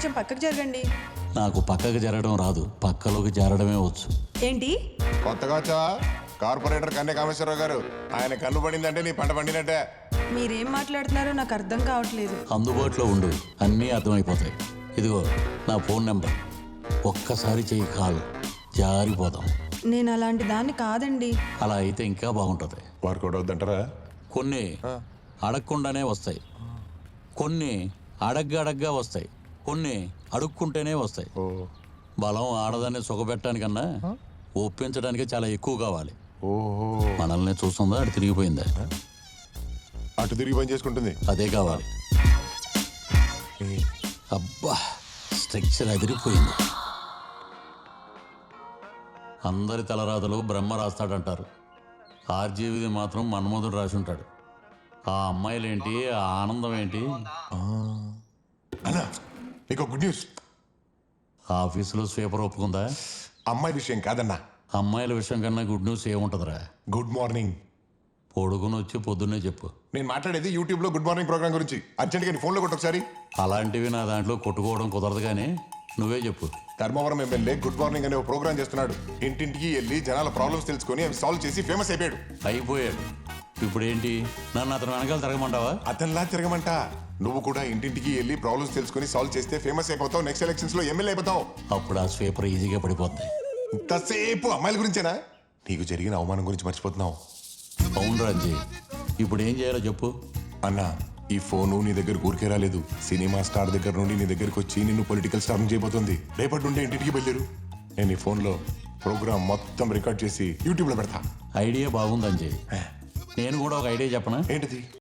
కొంచెం పక్కకు జరగండి. నాకు పక్కకు జరగడం రాదు, పక్కలోకి జరగడమే వచ్చు. ఏంటి? కొత్తగా వచ్చావా? కార్పొరేటర్ కన్య కామేశ్వరరావు గారు, ఆయన కన్ను పడిందంటే నీ పంట పండినట్టే. మీరేం మాట్లాడుతున్నారో నాకు అర్థం కావట్లేదు. అందుబాటులో ఉండు, అన్నీ అర్థమైపోతాయి. ఇదిగో నా ఫోన్ నెంబర్, ఒక్కసారి చెయ్యి కాల్, జారిపోతాం. నేను అలాంటి దాన్ని కాదండి. అలా అయితే ఇంకా బాగుంటుంది. వర్కౌట్ అవుతుంటారా? కొన్ని అడగకుండానే వస్తాయి, కొన్ని అడగ్గా వస్తాయి, కొన్ని అడుక్కుంటేనే వస్తాయి. బలం ఆడదాన్ని సుఖపెట్టడానికన్నా ఒప్పించడానికి చాలా ఎక్కువ కావాలి. ఓహో, మనల్ని చూస్తుందా, అటు తిరిగిపోయిందా? అటు తిరిగి పని చేసుకుంటుంది. అదే కావాలి. అబ్బా, స్ట్రక్చర్ అదిరిపోయింది. అందరి తలరాతలు బ్రహ్మ రాస్తాడంటారు, ఆర్జీవిది మాత్రం మన్మధుడు రాసి ఉంటాడు. ఆ అమ్మాయిలేంటి, ఆ ఆనందం ఏంటి? అన్నా, నీకు గుడ్ న్యూస్. ఆఫీసులో స్వీపర్ ఒప్పుకుందా? అమ్మాయి విషయం కాదన్నా, అమ్మాయిల విషయం కన్నా గుడ్ న్యూస్ ఏముంటుందిరా? Good morning. పొడుగుని వచ్చి పొద్దున్నే చెప్పు. నేను మాట్లాడేది యూట్యూబ్ లో గుడ్ మార్నింగ్ ప్రోగ్రామ్ గురించి. అర్జెంట్గా నీ ఫోన్లో కొట్టు ఒకసారి. అలాంటివి నా దాంట్లో కొట్టుకోవడం కుదరదు, కానీ నువ్వే చెప్పు. ధర్మవరం ఎమ్మెల్యే గుడ్ మార్నింగ్ అనే ఒక ప్రోగ్రామ్ చేస్తున్నాడు. ఇంటింటికి వెళ్ళి జనాల ప్రాబ్లమ్స్ తెలుసుకొని అవి సాల్వ్ చేసి ఫేమస్ అయిపోయాడు. అయిపోయాడు. ఇప్పుడు ఏంటి, నన్ను అతను వెనకాల తిరగమంటావా? అతనిలా తిరగమంట. నువ్వు కూడా ఇంటింటికి వెళ్ళి ప్రాబ్లమ్స్ తెలుసుకొని సాల్వ్ చేస్తే ఫేమస్ అయిపోతావు. నెక్స్ట్ ఎలక్షన్స్ లో ఎమ్మెల్యే అయిపోతావు. అప్పుడు ఆ స్వీపర్ ఈజీగా పడిపోద్ది. ఇంతసేపు అమ్మాయిల గురించేనా? నీకు జరిగిన అవమానం గురించి మర్చిపోతున్నావు. అవును రాజీ, ఇప్పుడు ఏం చేయాలో చెప్పు. అన్నా, ఈ ఫోను నీ దగ్గర ఊరికే రాలేదు. సినిమా స్టార్ దగ్గర నుండి నీ దగ్గరకు వచ్చి నిన్ను పొలిటికల్ స్టార్ చేయబోతుంది. రేపటి నుండి ఇంటికి బయలుదేరు. నేను ఈ ఫోన్లో ప్రోగ్రామ్ మొత్తం రికార్డ్ చేసి యూట్యూబ్లో పెడతా. ఐడియా బాగుంది అంజయ్. నేను కూడా ఒక ఐడియా చెప్పనా? ఏంటిది?